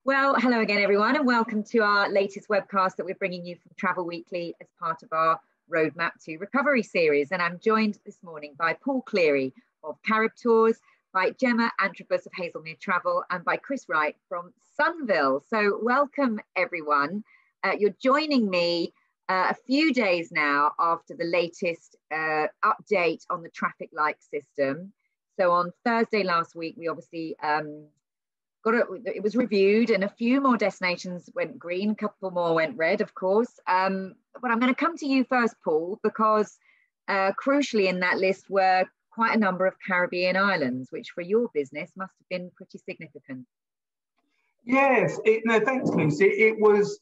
Well, hello again, everyone, and welcome to our latest webcast that we're bringing you from Travel Weekly as part of our Roadmap to Recovery series. And I'm joined this morning by Paul Cleary of Caribtours, by Gemma Antrobus of Haslemere Travel, and by Chris Wright from Sunvil. So welcome, everyone. You're joining me a few days now after the latest update on the traffic light system. So on Thursday last week, we obviously it was reviewed and a few more destinations went green, a couple more went red, of course. But I'm going to come to you first, Paul, because crucially in that list were quite a number of Caribbean islands, which for your business must have been pretty significant. Yes, no, thanks, Lucy. It was,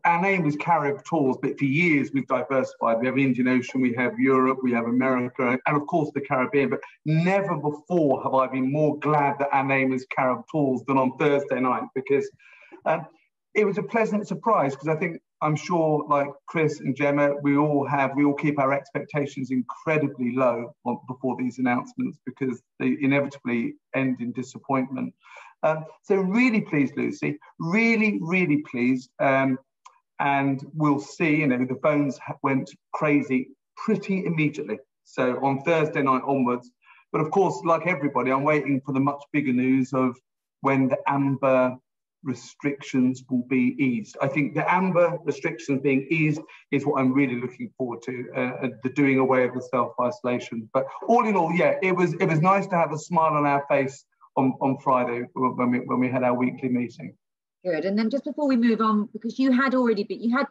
our name was Caribtours, but for years we've diversified. We have Indian Ocean, we have Europe, we have America, and of course the Caribbean. But never before have I been more glad that our name is Caribtours than on Thursday night, because it was a pleasant surprise. Because I'm sure, like Chris and Gemma, we all keep our expectations incredibly low before these announcements, because they inevitably end in disappointment. So really pleased, Lucy, really, really pleased. And we'll see, the phones went crazy pretty immediately. So on Thursday night onwards, but of course, like everybody, I'm waiting for the much bigger news of when the amber restrictions will be eased. I think the amber restrictions being eased is what I'm really looking forward to, the doing away of the self-isolation. But all in all, yeah, it was nice to have a smile on our face on Friday when we had our weekly meeting. Good. And then just before we move on, because you had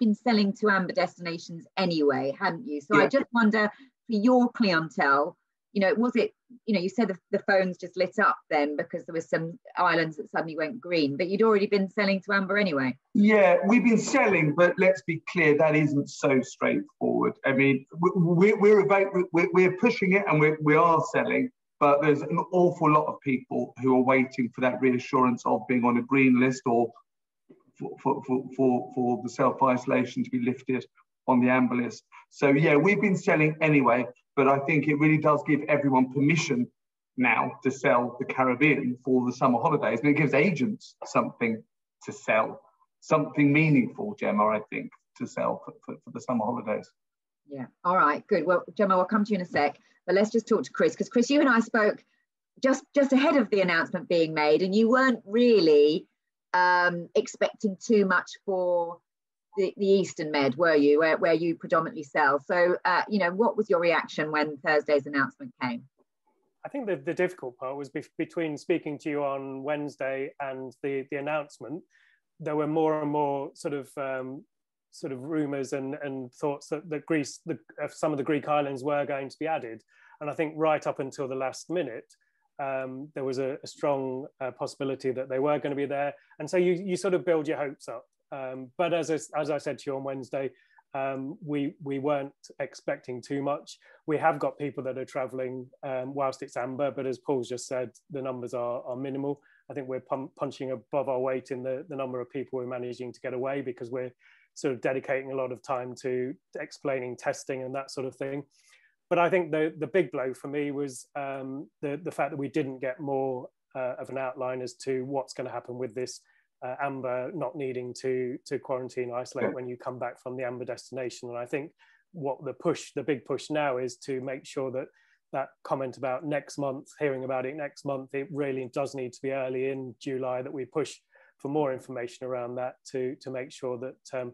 been selling to amber destinations anyway, hadn't you? So yeah. I just wonder, for your clientele, was it, you said the phones just lit up then because there were some islands that suddenly went green, but you'd already been selling to amber anyway? Yeah, we've been selling, but let's be clear, that isn't so straightforward. I mean, we're pushing it and we are selling, but there's an awful lot of people who are waiting for that reassurance of being on a green list or for the self-isolation to be lifted on the amber list. So yeah, we've been selling anyway, but I think it really does give everyone permission now to sell the Caribbean for the summer holidays. And it gives agents something to sell, something meaningful, Gemma, I think, to sell for the summer holidays. Yeah, all right, good. Well, Gemma, I'll come to you in a sec, but let's just talk to Chris, because Chris, you and I spoke just ahead of the announcement being made, and you weren't really expecting too much for the Eastern Med, were you, where you predominantly sell? So, what was your reaction when Thursday's announcement came? I think the difficult part was between speaking to you on Wednesday and the announcement. There were more and more sort of rumours and thoughts that Greece, some of the Greek islands were going to be added. And I think right up until the last minute, there was a strong possibility that they were going to be there. And so you sort of build your hopes up. But as I said to you on Wednesday, we weren't expecting too much. We have got people that are travelling whilst it's amber, but as Paul's just said, the numbers are minimal. I think we're punching above our weight in the number of people we're managing to get away, because we're sort of dedicating a lot of time to explaining testing and that sort of thing. But I think the big blow for me was the fact that we didn't get more of an outline as to what's going to happen with this amber not needing to quarantine, isolate when you come back from the amber destination. And I think what the big push now is to make sure that comment about next month, hearing about it next month, it really does need to be early in July that we push for more information around that to make sure that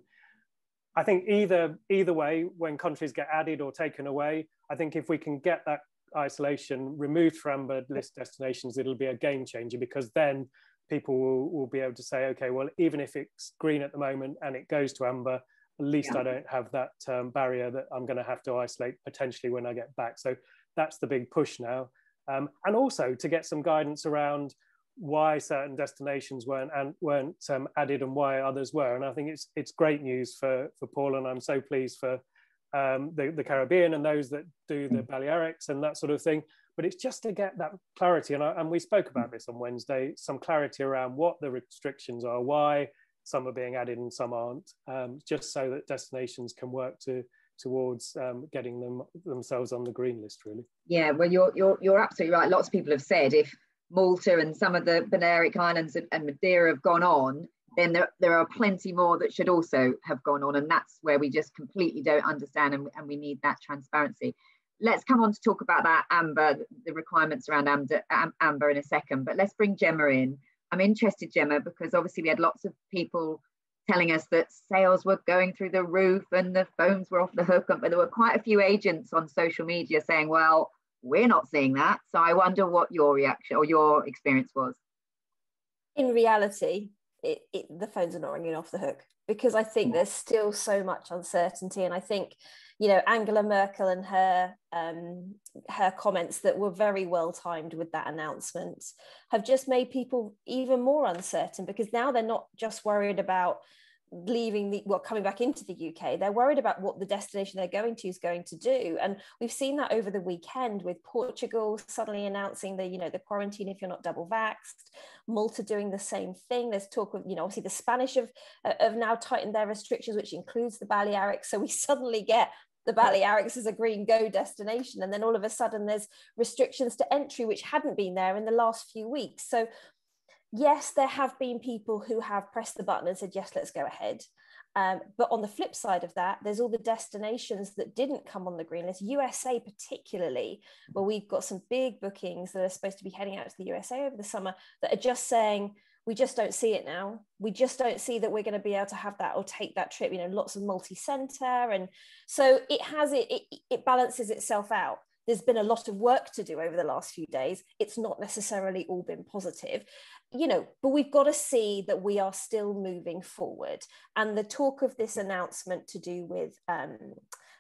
I think either way, when countries get added or taken away, I think if we can get that isolation removed from amber list destinations, it'll be a game changer, because then people will be able to say, okay, well, even if it's green at the moment and it goes to amber, at least I don't have that barrier that I'm going to have to isolate potentially when I get back. So that's the big push now. And also to get some guidance around why certain destinations weren't added and why others were. And I think it's great news for Paul, and I'm so pleased for the Caribbean and those that do the Balearics and that sort of thing. But it's just to get that clarity, and we spoke about this on Wednesday, some clarity around what the restrictions are, why some are being added and some aren't, just so that destinations can work towards getting themselves on the green list, really. Yeah, well, you're absolutely right. Lots of people have said if Malta and some of the Balearic Islands and Madeira have gone on, then there are plenty more that should also have gone on. And that's where we just completely don't understand, and we need that transparency. Let's come on to talk about that amber, the requirements around amber in a second, but let's bring Gemma in. I'm interested, Gemma, because obviously we had lots of people telling us that sales were going through the roof and the phones were off the hook, but there were quite a few agents on social media saying, well, we're not seeing that. So I wonder what your reaction or your experience was. In reality, the phones are not ringing off the hook, because I think there's still so much uncertainty. And I think, you know, Angela Merkel and her comments that were very well timed with that announcement have just made people even more uncertain, because now they're not just worried about coming back into the UK, they're worried about what the destination they're going to is going to do. And we've seen that over the weekend with Portugal suddenly announcing the quarantine if you're not double vaxxed, Malta doing the same thing. There's talk of, obviously the Spanish have now tightened their restrictions, which includes the Balearics. So we suddenly get the Balearics as a green go destination. And then all of a sudden there's restrictions to entry, which hadn't been there in the last few weeks. So yes, there have been people who have pressed the button and said, yes, let's go ahead. But on the flip side of that, there's all the destinations that didn't come on the green list, USA particularly, where we've got some big bookings that are supposed to be heading out to the USA over the summer that are just saying, we just don't see it now. We just don't see that we're going to be able to have that or take that trip, lots of multi-center. And so it balances itself out. There's been a lot of work to do over the last few days. It's not necessarily all been positive, but we've got to see that we are still moving forward. And the talk of this announcement to do with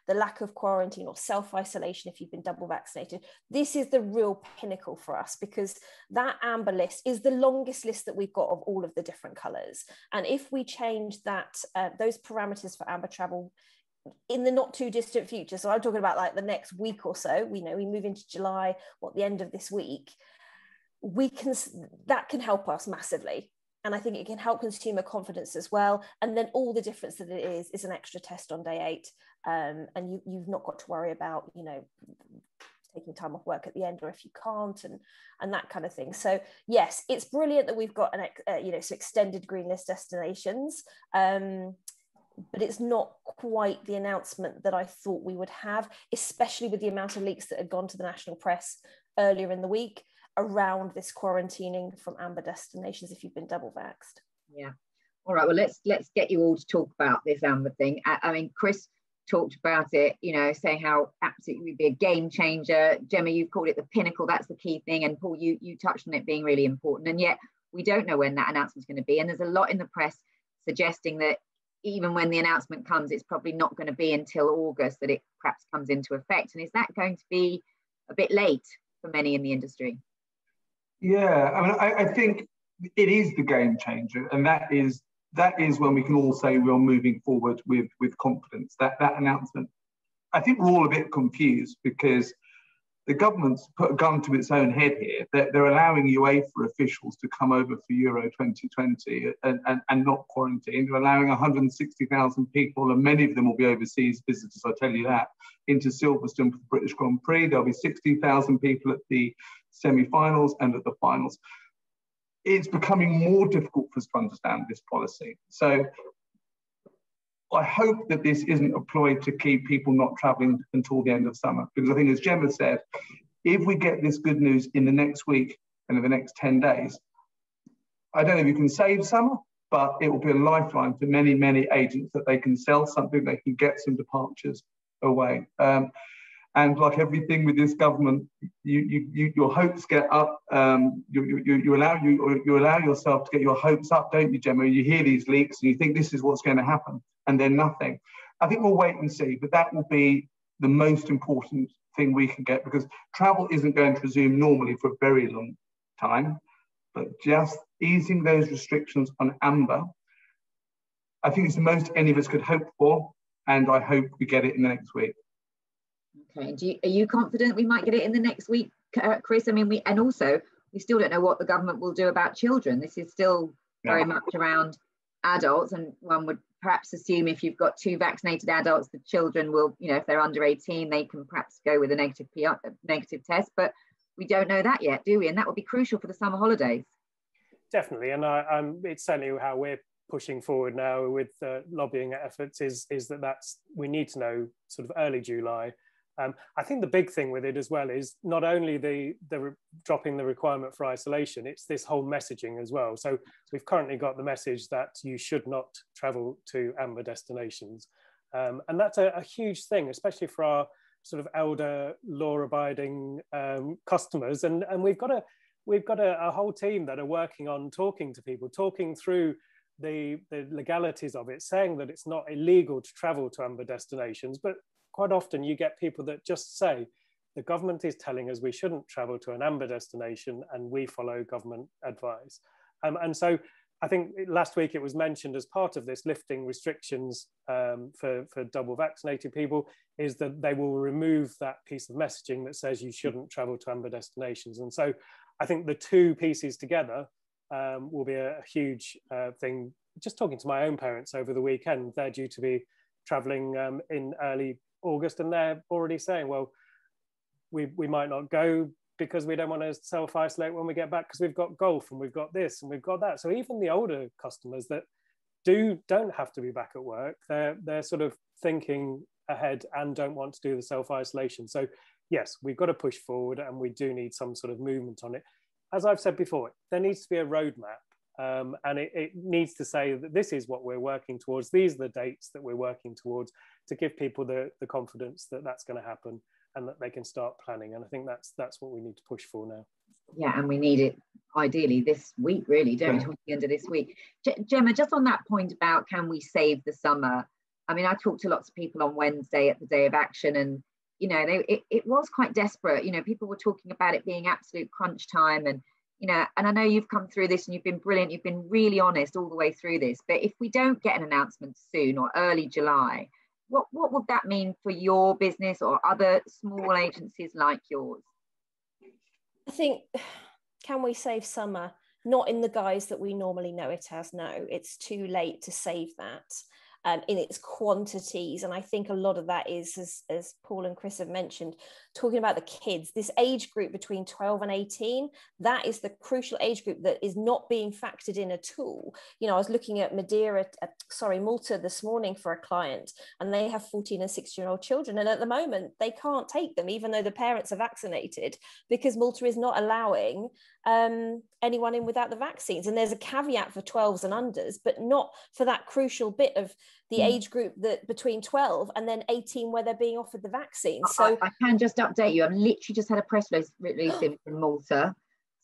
the lack of quarantine or self-isolation if you've been double vaccinated, this is the real pinnacle for us, because that amber list is the longest list that we've got of all of the different colours. And if we change that, those parameters for amber travel in the not too distant future, so I'm talking about like the next week or so, we move into July, the end of this week, that can help us massively. And I think it can help consumer confidence as well. And then all the difference that it is an extra test on day 8. And you've not got to worry about, taking time off work at the end, or if you can't, and that kind of thing. So yes, it's brilliant that we've got some extended green list destinations. But it's not quite the announcement that I thought we would have, especially with the amount of leaks that had gone to the national press earlier in the week around this quarantining from amber destinations if you've been double vaxxed. Yeah. All right. Well, let's get you all to talk about this amber thing. I mean, Chris talked about it, saying how absolutely would be a game changer. Gemma, you've called it the pinnacle. That's the key thing. And Paul, you touched on it being really important. And yet we don't know when that announcement's going to be. And there's a lot in the press suggesting that even when the announcement comes, it's probably not going to be until August that it perhaps comes into effect. And is that going to be a bit late for many in the industry? Yeah, I mean, I think it is the game changer, and that is when we can all say we're moving forward with confidence. That announcement, I think we're all a bit confused because the government's put a gun to its own head here. They're allowing UEFA officials to come over for Euro 2020 and not quarantine. They're allowing 160,000 people, and many of them will be overseas visitors, I'll tell you that, into Silverstone for the British Grand Prix. There'll be 60,000 people at the semi-finals and at the finals. It's becoming more difficult for us to understand this policy. So I hope that this isn't a ploy to keep people not travelling until the end of summer, because I think, as Gemma said, if we get this good news in the next week and in the next 10 days, I don't know if you can save summer, but it will be a lifeline for many, many agents that they can sell something, they can get some departures away. And like everything with this government, your hopes get up. You allow yourself to get your hopes up, don't you, Gemma? You hear these leaks and you think this is what's going to happen, and then nothing. I think we'll wait and see, but that will be the most important thing we can get, because travel isn't going to resume normally for a very long time. But just easing those restrictions on amber, I think it's the most any of us could hope for, and I hope we get it in the next week. Okay, are you confident we might get it in the next week, Chris? I mean, we still don't know what the government will do about children. This is still very much around adults, and one would perhaps assume if you've got 2 vaccinated adults, the children will, if they're under 18, they can perhaps go with a negative test. But we don't know that yet, do we? And that would be crucial for the summer holidays. Definitely, and it's certainly how we're pushing forward now with lobbying efforts is that we need to know sort of early July. I think the big thing with it as well is not only the dropping the requirement for isolation, it's this whole messaging as well. So we've currently got the message that you should not travel to amber destinations. And that's a huge thing, especially for our sort of elder, law-abiding customers. And we've got a whole team that are working on talking to people, talking through the legalities of it, saying that it's not illegal to travel to amber destinations, but quite often you get people that just say, the government is telling us we shouldn't travel to an amber destination and we follow government advice. And so I think last week it was mentioned as part of this lifting restrictions for double vaccinated people is that they will remove that piece of messaging that says you shouldn't travel to amber destinations. And so I think the two pieces together will be a huge thing. Just talking to my own parents over the weekend, they're due to be traveling in early August, and they're already saying, well, we might not go because we don't want to self-isolate when we get back because we've got golf and we've got this and we've got that. So even the older customers that don't have to be back at work, they're sort of thinking ahead and don't want to do the self-isolation. So yes, we've got to push forward and we do need some sort of movement on it. As I've said before, there needs to be a roadmap. And it needs to say that this is what we're working towards. These are the dates that we're working towards to give people the confidence that that's going to happen and that they can start planning. And I think that's what we need to push for now. Yeah, and we need it ideally this week, really, don't we? Towards the end of this week. Gemma, just on that point about can we save the summer? I mean, I talked to lots of people on Wednesday at the Day of Action, and you know, it was quite desperate. You know, people were talking about it being absolute crunch time, and you know, and I know you've come through this and you've been brilliant. You've been really honest all the way through this. But if we don't get an announcement soon or early July, what would that mean for your business or other small agencies like yours? I think, can we save summer? Not in the guise that we normally know it as. No, it's too late to save that in its quantities. And I think a lot of that is, as Paul and Chris have mentioned, talking about the kids, this age group between 12 and 18, that is the crucial age group that is not being factored in at all. You know, I was looking at Malta this morning for a client, and they have 14 and 16-year-old children. And at the moment, they can't take them, even though the parents are vaccinated, because Malta is not allowing anyone in without the vaccines. And there's a caveat for 12s and unders, but not for that crucial bit of the age group that between 12 and then 18 where they're being offered the vaccine. So I can just update you. I've literally just had a press release in from Malta.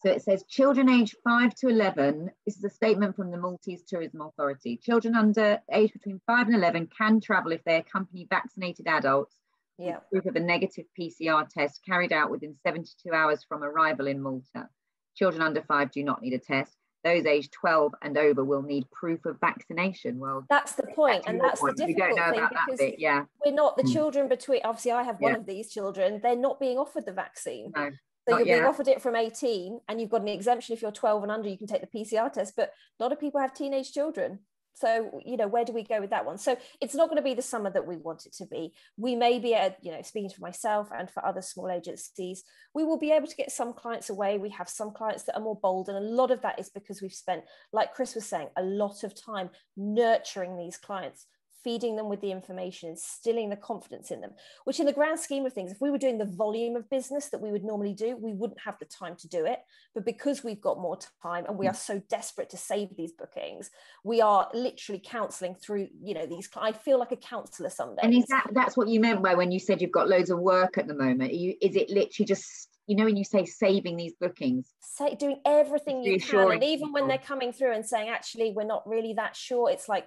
So it says children aged 5 to 11, this is a statement from the Maltese Tourism Authority. Children under age between 5 and 11 can travel if they accompany vaccinated adults with proof of a negative PCR test carried out within 72 hours from arrival in Malta. Children under 5 do not need a test. Those aged 12 and over will need proof of vaccination. Well, that's the point, and that's the difficult we don't know thing, about that bit. Yeah, we're not the children between. Obviously, I have one of these children. They're not being offered the vaccine. No, so you're being offered it from 18, and you've got an exemption if you're 12 and under. You can take the PCR test, but a lot of people have teenage children. So, you know, where do we go with that one? So it's not going to be the summer that we want it to be. We may be, speaking for myself and for other small agencies, we will be able to get some clients away. We have some clients that are more bold. And a lot of that is because we've spent, like Chris was saying, a lot of time nurturing these clients, feeding them with the information, instilling the confidence in them, which in the grand scheme of things, if we were doing the volume of business that we would normally do, we wouldn't have the time to do it. But because we've got more time and we are so desperate to save these bookings, we are literally counselling through, you know, these. I feel like a counsellor some days. And is that's what you meant by when you said you've got loads of work at the moment? Is it literally just, you know, when you say saving these bookings? Doing everything you can. And even when they're coming through and saying, actually, we're not really that sure, it's like,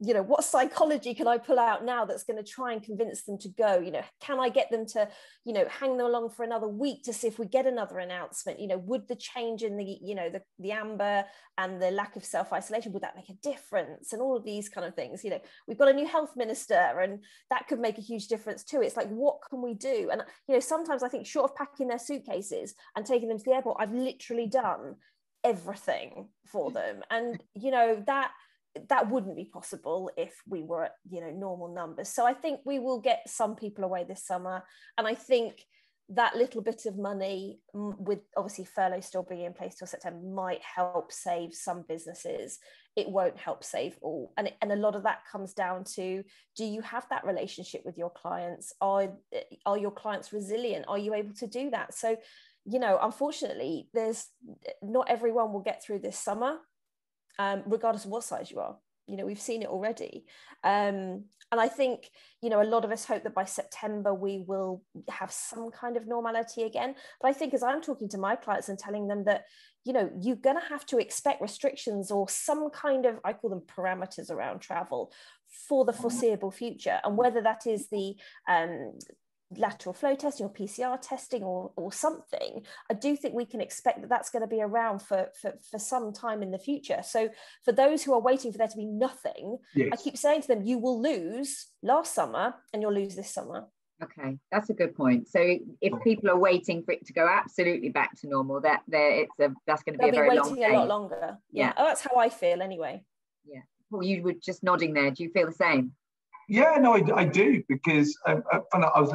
you know, what psychology can I pull out now that's going to try and convince them to go? You know, can I get them to, you know, hang them along for another week to see if we get another announcement? You know, would the change in the, you know, the amber and the lack of self-isolation, would that make a difference? And all of these kind of things. You know, we've got a new health minister and that could make a huge difference too. It's like, what can we do? And, you know, sometimes I think short of packing their suitcases and taking them to the airport, I've literally done everything for them. And, you know, that wouldn't be possible if we were at, you know, normal numbers. So I think we will get some people away this summer. And I think that little bit of money, with obviously furlough still being in place till September, might help save some businesses. It won't help save all. And a lot of that comes down to, do you have that relationship with your clients? Are your clients resilient? Are you able to do that? So, you know, unfortunately, not everyone will get through this summer, regardless of what size you are. You know, we've seen it already. And I think, you know, a lot of us hope that by September we will have some kind of normality again. But I think as I'm talking to my clients and telling them that, you know, you're going to have to expect restrictions or some kind of, I call them parameters around travel for the foreseeable future. And whether that is the lateral flow testing or PCR testing or something, I do think we can expect that that's going to be around for some time in the future. So for those who are waiting for there to be nothing, yes, I keep saying to them, you will lose last summer and you'll lose this summer. Okay, that's a good point. So if people are waiting for it to go absolutely back to normal, that's going to be a very long waiting a lot longer. Yeah. Oh, that's how I feel anyway. Yeah. Well, you were just nodding there. Do you feel the same? Yeah, no, I do, because I was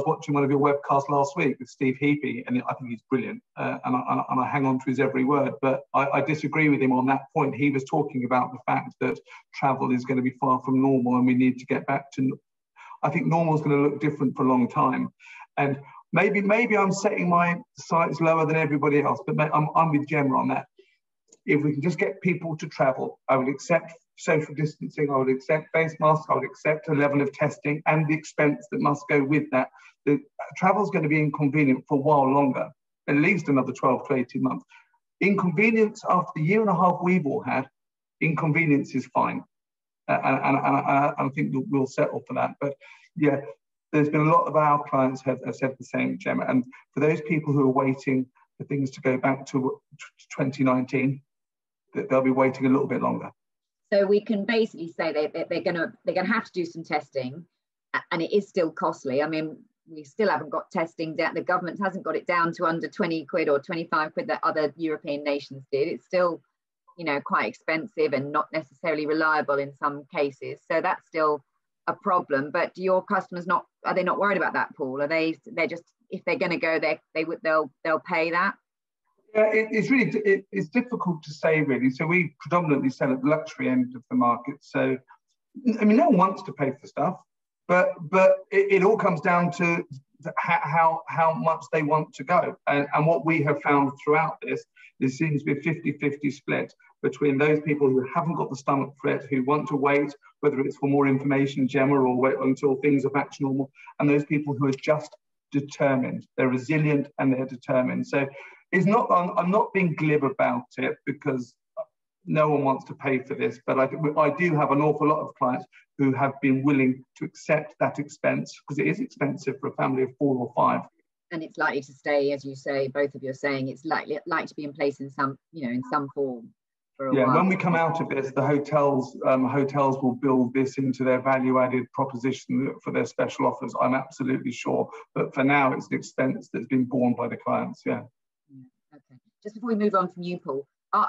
watching one of your webcasts last week with Steve Heapy, and I think he's brilliant, and I hang on to his every word, but I disagree with him on that point. He was talking about the fact that travel is going to be far from normal, and we need to get back to, I think normal is going to look different for a long time, and maybe I'm setting my sights lower than everybody else, but I'm with Gemma on that. If we can just get people to travel, I would accept social distancing, I would accept face masks, I would accept a level of testing and the expense that must go with that. The travel is going to be inconvenient for a while longer, at least another 12 to 18 months. Inconvenience after the year and a half we've all had, inconvenience is fine. And I think we'll settle for that. But yeah, there's been a lot of our clients have said the same, Gemma. And for those people who are waiting for things to go back to 2019, they'll be waiting a little bit longer. So we can basically say they're going to have to do some testing, and it is still costly. I mean, we still haven't got testing down. The government hasn't got it down to under 20 quid or 25 quid that other European nations did. It's still, you know, quite expensive and not necessarily reliable in some cases. So that's still a problem. But do your customers are they not worried about that, Paul? They're just, if they're going to go there, they'll pay that? Yeah, it's difficult to say, really. So we predominantly sell at the luxury end of the market. So, I mean, no one wants to pay for stuff, but it all comes down to how much they want to go. And what we have found throughout this seems to be a 50-50 split between those people who haven't got the stomach for it, who want to wait, whether it's for more information, Gemma, or wait until things are back to normal, and those people who are just determined. They're resilient and they're determined. So it's not, I'm not being glib about it, because no one wants to pay for this, but I do have an awful lot of clients who have been willing to accept that expense, because it is expensive for a family of 4 or 5. And it's likely to stay, as you say, both of you are saying, it's likely to be in place in some, you know, in some form for a while. When we come out of this, the hotels will build this into their value-added proposition for their special offers, I'm absolutely sure. But for now, it's an expense that's been borne by the clients, yeah. Okay. Just before we move on from you, Paul,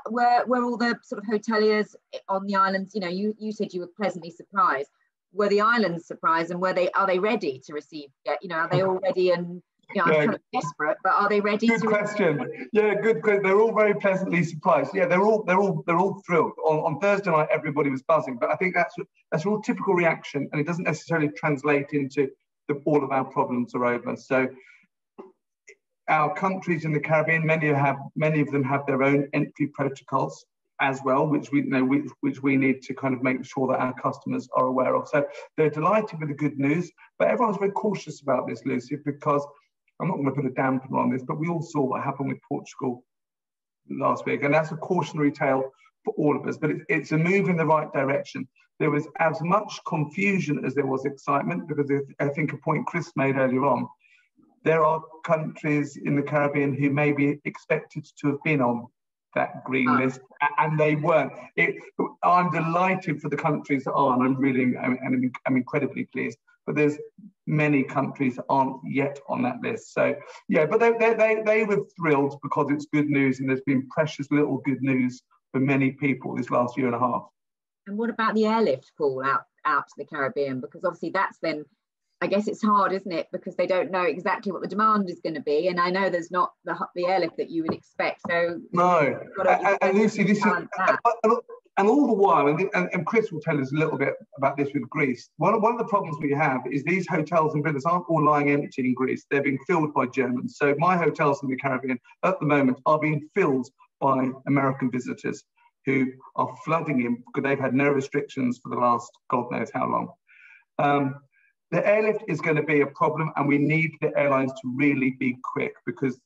were all the sort of hoteliers on the islands, you know, you said you were pleasantly surprised. Were the islands surprised, and are they ready to receive? You know, are they all ready? And you know, I'm kind of desperate, but are they ready? Good question. Yeah, good question. They're all very pleasantly surprised. Yeah, they're all thrilled. On Thursday night, everybody was buzzing, but I think that's a real typical reaction, and it doesn't necessarily translate into all of our problems are over. So our countries in the Caribbean, many of them have their own entry protocols as well, which we need to kind of make sure that our customers are aware of. So they're delighted with the good news, but everyone's very cautious about this, Lucy, because I'm not going to put a dampener on this, but we all saw what happened with Portugal last week, and that's a cautionary tale for all of us, but it's a move in the right direction. There was as much confusion as there was excitement, because I think a point Chris made earlier on, there are countries in the Caribbean who may be expected to have been on that green list, and they weren't. I'm delighted for the countries that are, and I'm incredibly pleased. But there's many countries that aren't yet on that list. So yeah, but they were thrilled, because it's good news, and there's been precious little good news for many people this last year and a half. And what about the airlift, Paul, out to the Caribbean? Because obviously that's then, I guess it's hard, isn't it? Because they don't know exactly what the demand is going to be. And I know there's not the airlift that you would expect. So no, and Lucy, this is, and all the while, and Chris will tell us a little bit about this with Greece. One of the problems we have is these hotels and villas aren't all lying empty in Greece. They're being filled by Germans. So my hotels in the Caribbean at the moment are being filled by American visitors who are flooding in because they've had no restrictions for the last God knows how long. The airlift is going to be a problem, and we need the airlines to really be quick, because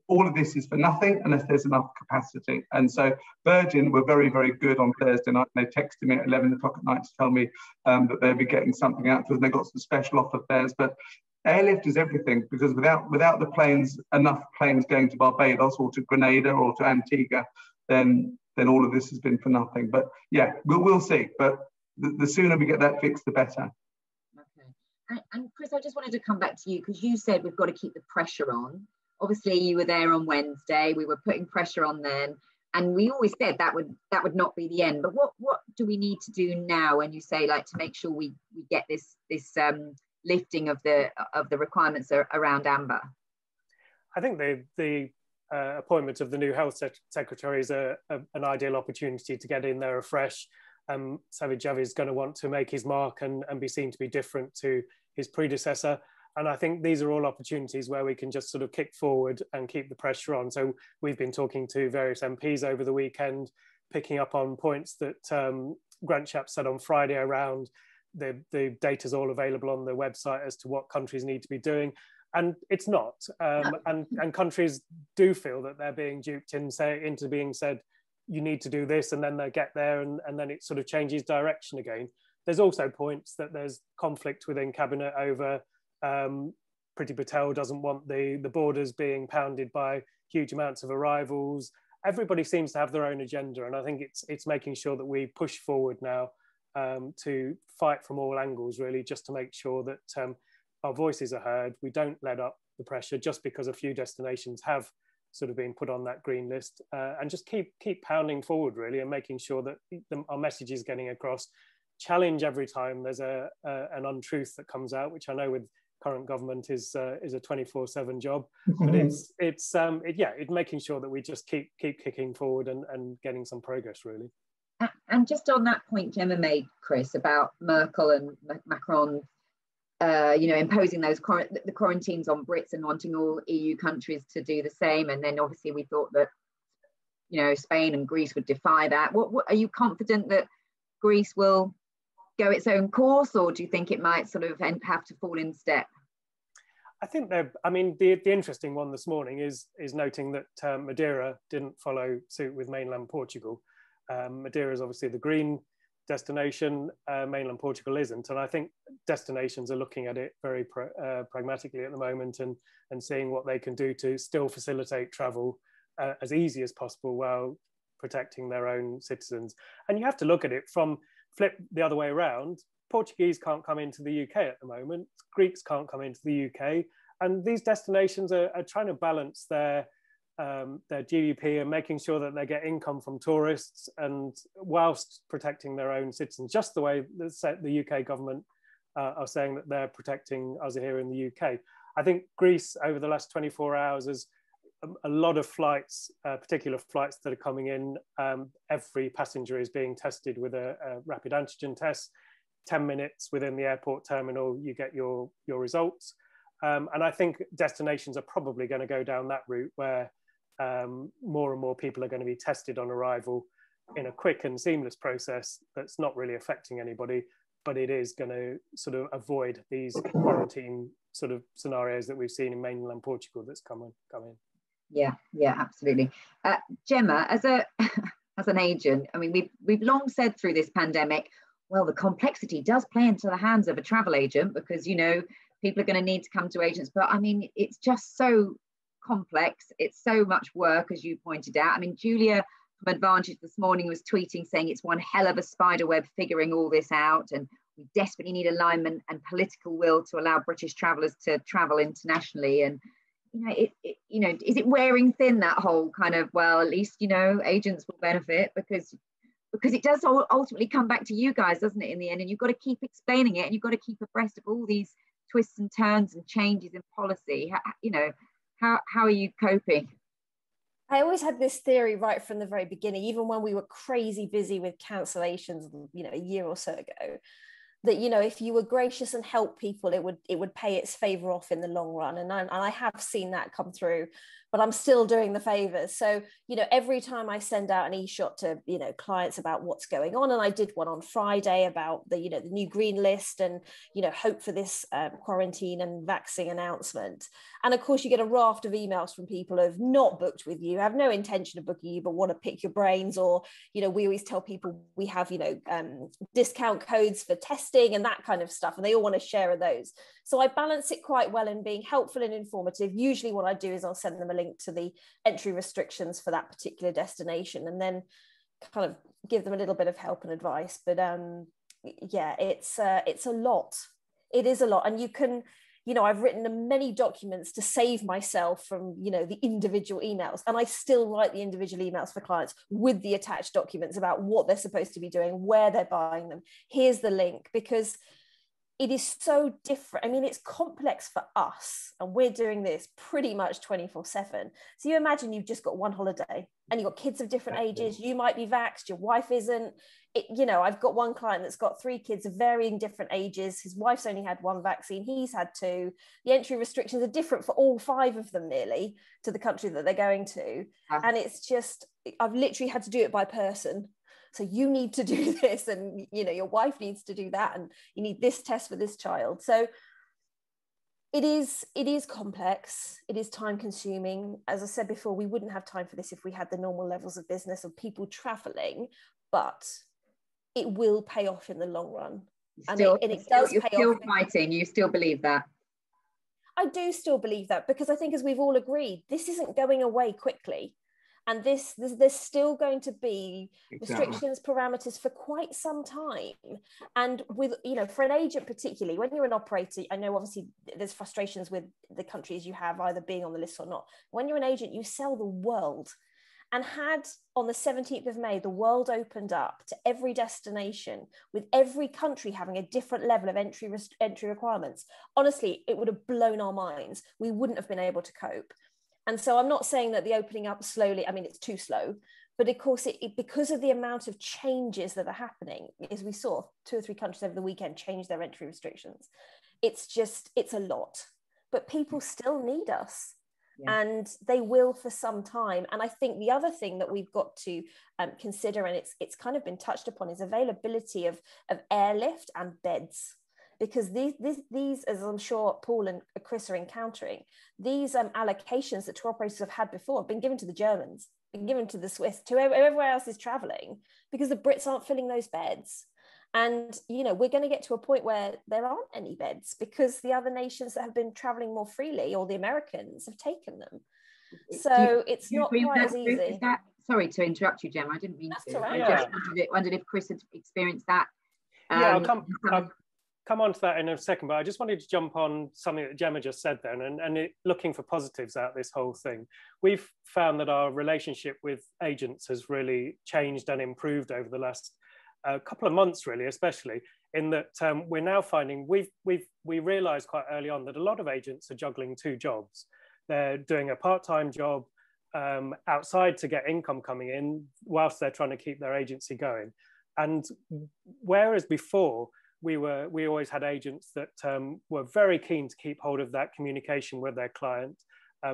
all of this is for nothing unless there's enough capacity. And so Virgin were very, very good on Thursday night. They texted me at 11 o'clock at night to tell me that they'll be getting something out to us, and they got some special offer fares. But airlift is everything, because without the planes, enough planes going to Barbados or to Grenada or to Antigua, then all of this has been for nothing. But yeah, we'll see. But the sooner we get that fixed, the better. Okay. And Chris, I just wanted to come back to you, because you said we've got to keep the pressure on. Obviously, you were there on Wednesday. We were putting pressure on then, and we always said that would not be the end. But what do we need to do now, when you say, like, to make sure we get this lifting of the requirements around amber? I think the appointment of the new health secretary is an ideal opportunity to get in there afresh. Sajid Javid is going to want to make his mark and be seen to be different to his predecessor. And I think these are all opportunities where we can just sort of kick forward and keep the pressure on. So we've been talking to various MPs over the weekend, picking up on points that Grant Shapps said on Friday around the data's all available on the website as to what countries need to be doing. And it's not. And countries do feel that they're being duped into being said, you need to do this, and then they get there and then it sort of changes direction again. There's also points that there's conflict within Cabinet over Priti Patel doesn't want the borders being pounded by huge amounts of arrivals. Everybody seems to have their own agenda, and I think it's making sure that we push forward now to fight from all angles, really, just to make sure that our voices are heard. We don't let up the pressure just because a few destinations have sort of been put on that green list, and just keep pounding forward, really, and making sure that our message is getting across. Challenge every time there's an untruth that comes out, which I know with current government is a 24/7 job, but it's making sure that we just keep kicking forward and getting some progress, really. And just on that point Gemma made, Chris, about Merkel and Macron, imposing the quarantines on Brits and wanting all EU countries to do the same, and then obviously we thought that Spain and Greece would defy that. What are you confident that Greece will go its own course, or do you think it might sort of have to fall in step? I think the interesting one this morning is noting that Madeira didn't follow suit with mainland Portugal. Madeira is obviously the green destination, mainland Portugal isn't, and I think destinations are looking at it very pragmatically at the moment and seeing what they can do to still facilitate travel as easy as possible while protecting their own citizens. And you have to look at it from flip the other way around. Portuguese can't come into the UK at the moment. Greeks can't come into the UK. And these destinations are trying to balance their GDP and making sure that they get income from tourists, and whilst protecting their own citizens, just the way the UK government are saying that they're protecting us here in the UK. I think Greece over the last 24 hours has a lot of flights, particular flights that are coming in. Every passenger is being tested with a rapid antigen test. 10 minutes within the airport terminal, you get your results. And I think destinations are probably going to go down that route where more and more people are going to be tested on arrival in a quick and seamless process that's not really affecting anybody, but it is going to sort of avoid these quarantine sort of scenarios that we've seen in mainland Portugal that's come in. Yeah, absolutely. Gemma, as an agent, I mean, we've long said through this pandemic, well, the complexity does play into the hands of a travel agent, because people are going to need to come to agents. But I mean, it's just so complex. It's so much work, as you pointed out. I mean, Julia from Advantage this morning was tweeting saying it's one hell of a spider web figuring all this out, and we desperately need alignment and political will to allow British travellers to travel internationally. And is it wearing thin, that whole kind of, well, at least agents will benefit, because it does ultimately come back to you guys, doesn't it, in the end? And you've got to keep explaining it, and you've got to keep abreast of all these twists and turns and changes in policy. How are you coping? I always had this theory right from the very beginning, even when we were crazy busy with cancellations, a year or so ago, that, if you were gracious and help people, it would pay its favor off in the long run. And I have seen that come through, but I'm still doing the favors. So, every time I send out an e-shot to, clients about what's going on, and I did one on Friday about the new green list and, hope for this quarantine and vaccine announcement. And of course, you get a raft of emails from people who have not booked with you, have no intention of booking you, but want to pick your brains. Or, we always tell people we have, discount codes for testing and that kind of stuff. And they all want to share those. So I balance it quite well in being helpful and informative. Usually what I do is I'll send them a link to the entry restrictions for that particular destination, and then kind of give them a little bit of help and advice. But yeah, it's a lot. It is a lot. And you can, I've written many documents to save myself from, the individual emails. And I still write the individual emails for clients with the attached documents about what they're supposed to be doing, where they're buying them. Here's the link, because it is so different. I mean, it's complex for us, and we're doing this pretty much 24/7. So you imagine you've just got one holiday and you've got kids of different ages. You might be vaxxed, your wife isn't. I've got one client that's got 3 kids of varying different ages. His wife's only had 1 vaccine, he's had 2. The entry restrictions are different for all 5 of them nearly to the country that they're going to. And it's just, I've literally had to do it by person. So you need to do this, and your wife needs to do that, and you need this test for this child. So it is complex. It is time consuming. As I said before, we wouldn't have time for this if we had the normal levels of business of people traveling, but it will pay off in the long run. And it does pay off. You're still fighting. You still believe that? I do still believe that, because I think, as we've all agreed, this isn't going away quickly. And there's still going to be restrictions, parameters for quite some time. And with, for an agent particularly, when you're an operator, I know obviously there's frustrations with the countries you have either being on the list or not. When you're an agent, you sell the world. And had on the 17th of May, the world opened up to every destination, with every country having a different level of entry requirements, honestly, it would have blown our minds. We wouldn't have been able to cope. And so I'm not saying that the opening up slowly, I mean, it's too slow, but of course, because of the amount of changes that are happening, as we saw 2 or 3 countries over the weekend change their entry restrictions, it's a lot, but people still need us. Yeah. And they will for some time. And I think the other thing that we've got to consider, and it's kind of been touched upon, is availability of airlift and beds. Because these, as I'm sure Paul and Chris are encountering, these allocations that tour operators have had before have been given to the Germans, been given to the Swiss, to everywhere else is traveling, because the Brits aren't filling those beds. And, we're going to get to a point where there aren't any beds, because the other nations that have been traveling more freely, or the Americans, have taken them. So it's not quite as easy. Sorry to interrupt you, Gemma. I didn't mean to. Right. I just wondered if Chris had experienced that. I'll come on to that in a second, but I just wanted to jump on something that Gemma just said then, and looking for positives out of this whole thing. We've found that our relationship with agents has really changed and improved over the last couple of months, really, especially in that we're now finding we realized quite early on that a lot of agents are juggling 2 jobs. They're doing a part-time job outside to get income coming in whilst they're trying to keep their agency going. And whereas before we always had agents that were very keen to keep hold of that communication with their client,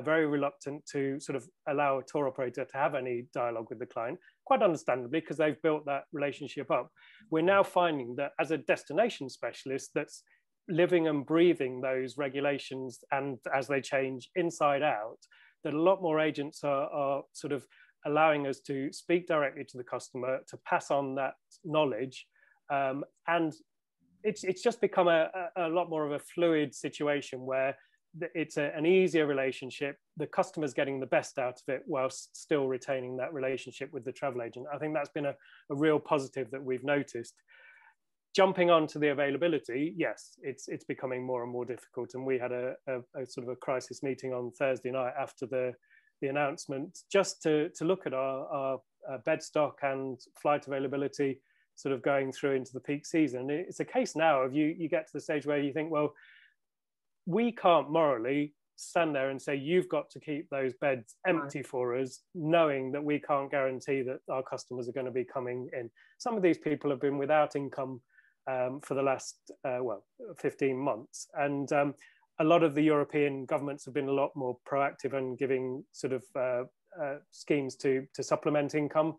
very reluctant to sort of allow a tour operator to have any dialogue with the client, quite understandably, because they've built that relationship up. We're now finding that as a destination specialist that's living and breathing those regulations, and as they change inside out, that a lot more agents are sort of allowing us to speak directly to the customer, to pass on that knowledge, and it's just become a lot more of a fluid situation where it's an easier relationship. The customer's getting the best out of it whilst still retaining that relationship with the travel agent. I think that's been a real positive that we've noticed. Jumping on to the availability, yes, it's becoming more and more difficult. And we had a sort of a crisis meeting on Thursday night after the announcement, just to look at our bed stock and flight availability sort of going through into the peak season. It's a case now of you get to the stage where you think, well, we can't morally stand there and say, you've got to keep those beds empty for us, knowing that we can't guarantee that our customers are going to be coming in. Some of these people have been without income for the last, 15 months. And a lot of the European governments have been a lot more proactive and giving sort of schemes to supplement income.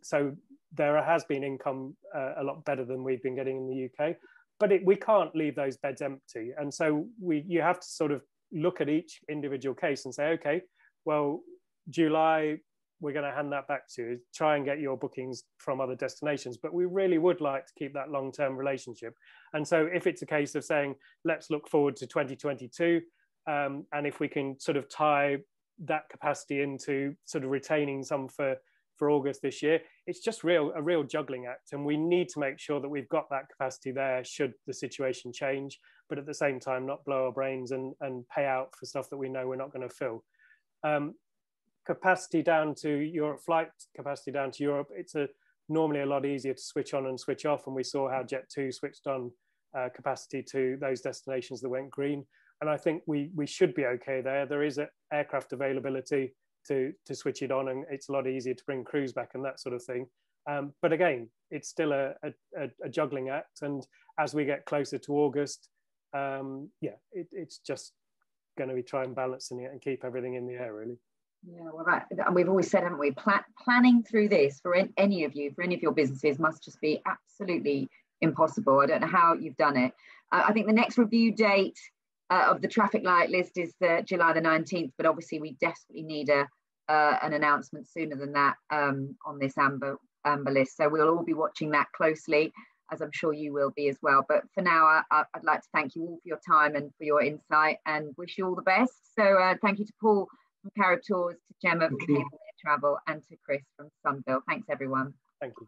So there has been income a lot better than we've been getting in the UK, but we can't leave those beds empty. And so you have to sort of look at each individual case and say, okay, well, July, we're going to hand that back to you, try and get your bookings from other destinations. But we really would like to keep that long-term relationship. And so if it's a case of saying, let's look forward to 2022, and if we can sort of tie that capacity into sort of retaining some for August this year, it's just a real juggling act. And we need to make sure that we've got that capacity there should the situation change, but at the same time, not blow our brains and pay out for stuff that we know we're not going to fill. Capacity down to Europe, flight capacity down to Europe, it's normally a lot easier to switch on and switch off. And we saw how Jet2 switched on capacity to those destinations that went green. And I think we should be okay there. There is aircraft availability to switch it on, and it's a lot easier to bring crews back and that sort of thing. But again, it's still a juggling act. And as we get closer to August, it's just going to be trying balancing it and keep everything in the air, really. Yeah, well, we've always said, haven't we, planning through this for any of your businesses must just be absolutely impossible. I don't know how you've done it. I think the next review date of the traffic light list is July the 19th, but obviously we desperately need an announcement sooner than that on this amber list. So we'll all be watching that closely, as I'm sure you will be as well. But for now, I'd like to thank you all for your time and for your insight, and wish you all the best. So thank you to Paul from Caribtours, to Gemma from Haslemere Travel, and to Chris from Sunvil. Thanks, everyone. Thank you.